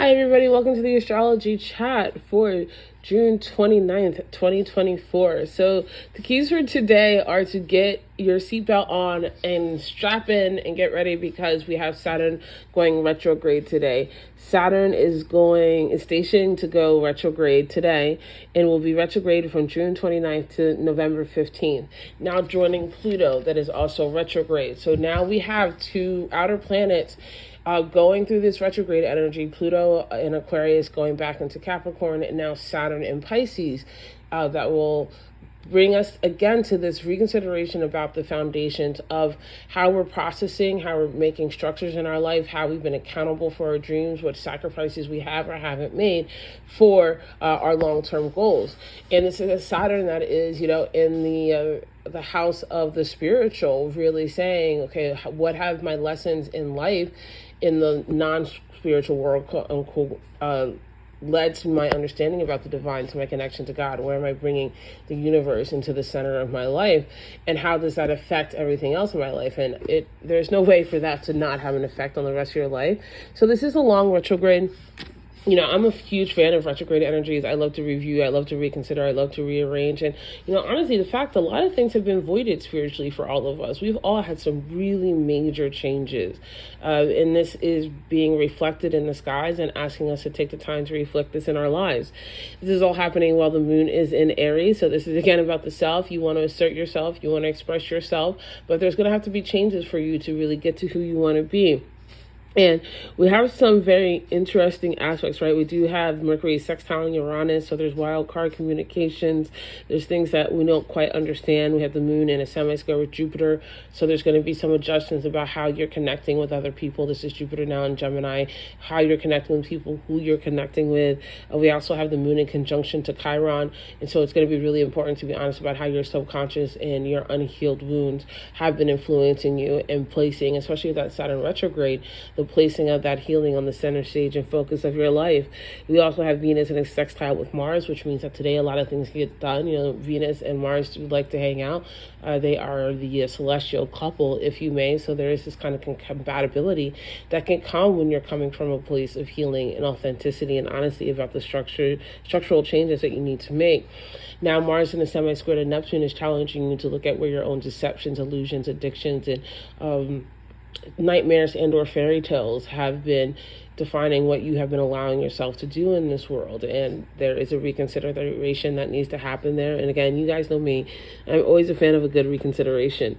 Hi everybody, welcome to the Astrology chat for June 29th, 2024. So the keys for today are to get your seatbelt on and strap in and get ready because we have Saturn going retrograde today. Saturn is stationed to go retrograde today and will be retrograde from June 29th to November 15th. Now joining Pluto, that is also retrograde. So now we have two outer planets going through this retrograde energy. Pluto in Aquarius going back into Capricorn, and now Saturn in Pisces. That will bring us again to this reconsideration about the foundations of how we're processing, how we're making structures in our life, how we've been accountable for our dreams, what sacrifices we have or haven't made for our long-term goals. And this is a Saturn that is, in the house of the spiritual, really saying, okay, what have my lessons in life in the non-spiritual world, quote unquote, led to my understanding about the divine, to my connection to God? Where am I bringing the universe into the center of my life, and how does that affect everything else in my life? And there's no way for that to not have an effect on the rest of your life. So this is a long retrograde. I'm a huge fan of retrograde energies. I love to review, I love to reconsider, I love to rearrange. And, honestly, the fact a lot of things have been voided spiritually for all of us. We've all had some really major changes. And this is being reflected in the skies and asking us to take the time to reflect this in our lives. This is all happening while the moon is in Aries. So this is, again, about the self. You want to assert yourself, you want to express yourself, but there's going to have to be changes for you to really get to who you want to be. And we have some very interesting aspects, right? We do have Mercury sextiling Uranus, so there's wild card communications. There's things that we don't quite understand. We have the moon in a semi-square with Jupiter, so there's going to be some adjustments about how you're connecting with other people. This is Jupiter now in Gemini, how you're connecting with people, who you're connecting with. We also have the moon in conjunction to Chiron, and so it's going to be really important to be honest about how your subconscious and your unhealed wounds have been influencing you and placing, especially with that Saturn retrograde, the placing of that healing on the center stage and focus of your life. We also have Venus in a sextile with Mars, which means that today a lot of things get done. Venus and Mars do like to hang out. They are the celestial couple, if you may. So there is this kind of compatibility that can come when you're coming from a place of healing and authenticity and honesty about the structural changes that you need to make. Now, Mars in a semi-square to Neptune is challenging you to look at where your own deceptions, illusions, addictions, and nightmares and or fairy tales have been defining what you have been allowing yourself to do in this world. And there is a reconsideration that needs to happen there. And again, you guys know me, I'm always a fan of a good reconsideration.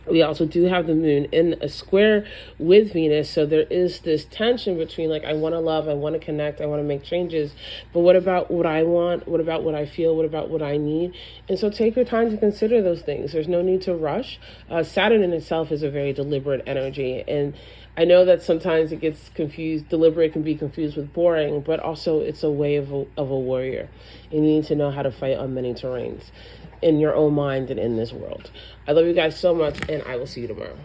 We also do have the moon in a square with Venus. So there is this tension between I want to love, I want to connect, I want to make changes. But what about what I want? What about what I feel? What about what I need? And so take your time to consider those things. There's no need to rush. Saturn in itself is a very deliberate energy. And I know that sometimes it gets confused. Deliberate can be confused with boring, but also it's a way of a warrior. And you need to know how to fight on many terrains in your own mind and in this world. I love you guys so much, and I will see you tomorrow.